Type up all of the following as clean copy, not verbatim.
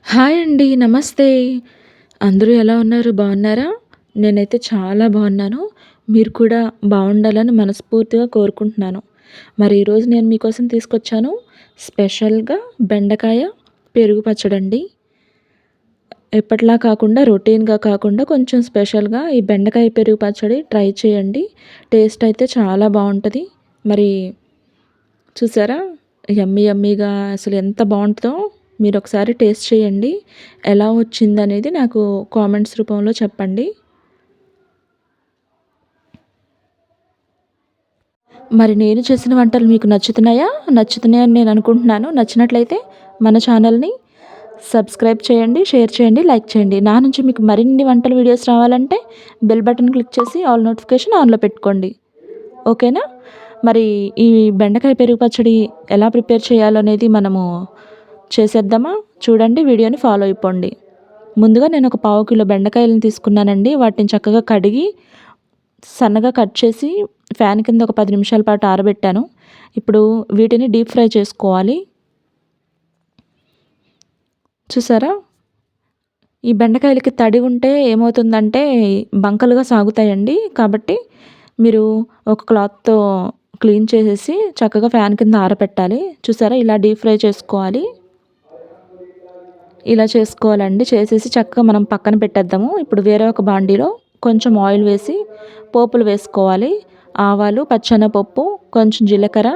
Hi అండి. నమస్తే. అందరూ ఎలా ఉన్నారు? బాగున్నారా? నేనైతే చాలా బాగున్నాను. మీరు కూడా బాగుండాలని మనస్ఫూర్తిగా కోరుకుంటున్నాను. మరి ఈరోజు నేను మీకోసం తీసుకొచ్చాను స్పెషల్‌గా బెండకాయ పెరుగు పచ్చడండి. ఎప్పటిలా కాకుండా రొటీన్‌గా కాకుండా కొంచెం స్పెషల్‌గా ఈ బెండకాయ పెరుగు పచ్చడి ట్రై చేయండి. టేస్ట్ అయితే చాలా బావుంటది. మరి చూసారా? యమ్మీ యమ్మీగా అసలు ఎంత బావుంటదో మీరొకసారి టేస్ట్ చేయండి. ఎలా వచ్చిందనేది నాకు కామెంట్స్ రూపంలో చెప్పండి. మరి నేను చేసిన వంటలు మీకు నచ్చుతున్నాయా? నచ్చుతున్నాయని నేను అనుకుంటున్నాను. నచ్చినట్లయితే మన ఛానల్‌ని సబ్స్క్రైబ్ చేయండి, షేర్ చేయండి, లైక్ చేయండి. నా నుంచి మీకు మరిన్ని వంటల వీడియోస్ రావాలంటే బెల్ బటన్ క్లిక్ చేసి ఆల్ నోటిఫికేషన్ ఆన్‌లో పెట్టుకోండి. ఓకేనా? మరి ఈ బెండకాయ పెరుగు పచ్చడి ఎలా ప్రిపేర్ చేయాలో అనేది మనము చేసేద్దామా? చూడండి, వీడియోని ఫాలో అయిపోండి. ముందుగా నేను ఒక పావు కిలో బెండకాయలను తీసుకున్నానండి. వాటిని చక్కగా కడిగి సన్నగా కట్ చేసి ఫ్యాన్ కింద ఒక 10 నిమిషాల పాటు ఆరబెట్టాను. ఇప్పుడు వీటిని డీప్ ఫ్రై చేసుకోవాలి. చూసారా? ఈ బెండకాయలకి తడి ఉంటే ఏమవుతుందంటే బంకలుగా సాగుతాయండి. కాబట్టి మీరు ఒక క్లాత్‌తో క్లీన్ చేసేసి చక్కగా ఫ్యాన్ కింద ఆరబెట్టాలి. చూసారా? ఇలా డీప్ ఫ్రై చేసుకోవాలి. ఇలా చేసుకోవాలండి. చేసేసి చక్కగా మనం పక్కన పెట్టేద్దాము. ఇప్పుడు వేరే ఒక బాండీలో కొంచెం ఆయిల్ వేసి పోపులు వేసుకోవాలి. ఆవాలు, పచ్చెనపప్పు, కొంచెం జీలకర్ర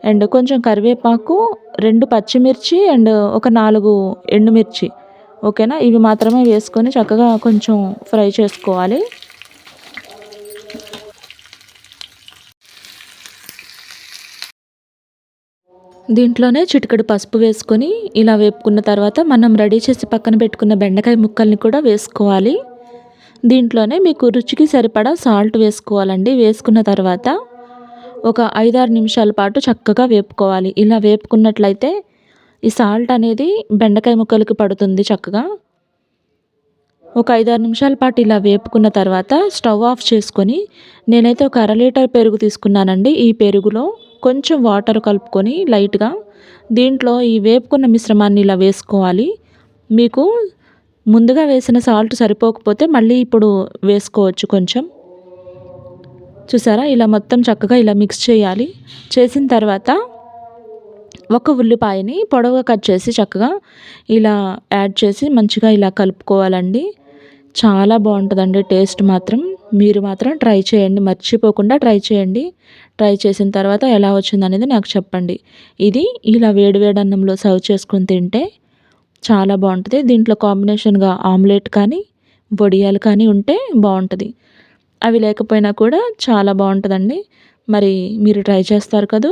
అండ్ కొంచెం కరివేపాకు, 2 పచ్చిమిర్చి అండ్ ఒక 4 ఎండుమిర్చి. ఓకేనా? ఇవి మాత్రమే వేసుకొని చక్కగా కొంచెం ఫ్రై చేసుకోవాలి. దీంట్లోనే చిటికెడు పసుపు వేసుకొని ఇలా వేపుకున్న తర్వాత మనం రెడీ చేసి పక్కన పెట్టుకున్న బెండకాయ ముక్కల్ని కూడా వేసుకోవాలి. దీంట్లోనే మీకు రుచికి సరిపడా సాల్ట్ వేసుకోవాలండి. వేసుకున్న తర్వాత ఒక 5, 6 నిమిషాల పాటు చక్కగా వేపుకోవాలి. ఇలా వేపుకున్నట్లయితే ఈ సాల్ట్ అనేది బెండకాయ ముక్కలకి పడుతుంది చక్కగా. ఒక 5, 6 నిమిషాల పాటు ఇలా వేపుకున్న తర్వాత స్టవ్ ఆఫ్ చేసుకొని నేనైతే ఒక అర లీటర్ పెరుగు తీసుకున్నానండి. ఈ పెరుగులో కొంచెం వాటర్ కలుపుకొని లైట్‌గా దీంట్లో ఈ వేపుకున్న మిశ్రమాన్ని ఇలా వేసుకోవాలి. మీకు ముందుగా వేసిన సాల్ట్ సరిపోకపోతే మళ్ళీ ఇప్పుడు వేసుకోవచ్చు కొంచెం. చూసారా? ఇలా మొత్తం చక్కగా ఇలా మిక్స్ చేయాలి. చేసిన తర్వాత ఒక ఉల్లిపాయని పొడవుగా కట్ చేసి చక్కగా ఇలా యాడ్ చేసి మంచిగా ఇలా కలుపుకోవాలండి. చాలా బావుంటదండి టేస్ట్ మాత్రం. మీరు మాత్రం ట్రై చేయండి. మర్చిపోకుండా ట్రై చేయండి. ట్రై చేసిన తర్వాత ఎలా వచ్చిందనేది నాకు చెప్పండి. ఇది ఇలా వేడి వేడి అన్నంలో సర్వ్ చేసుకొని తింటే చాలా బావుంటది. దీంట్లో కాంబినేషన్‌గా ఆమ్లెట్ కానీ, వడియాలు కానీ ఉంటే బావుంటది. అవి లేకపోయినా కూడా చాలా బావుంటదండి. మరి మీరు ట్రై చేస్తారు కదూ!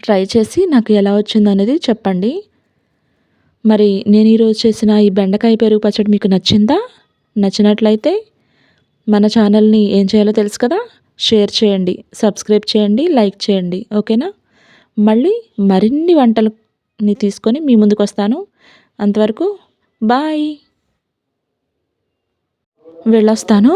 ట్రై చేసి నాకు ఎలా వచ్చిందనేది చెప్పండి. మరి నేను ఈరోజు చేసిన ఈ బెండకాయ పెరుగు పచ్చడి మీకు నచ్చిందా? నచ్చినట్లయితే మన ఛానల్‌ని ఏం చేయాలో తెలుసు కదా! షేర్ చేయండి, సబ్స్క్రైబ్ చేయండి, లైక్ చేయండి. ఓకేనా? మళ్ళీ మరిన్ని వంటలని తీసుకొని మీ ముందుకొస్తాను. అంతవరకు బాయ్. వెళ్ళొస్తాను.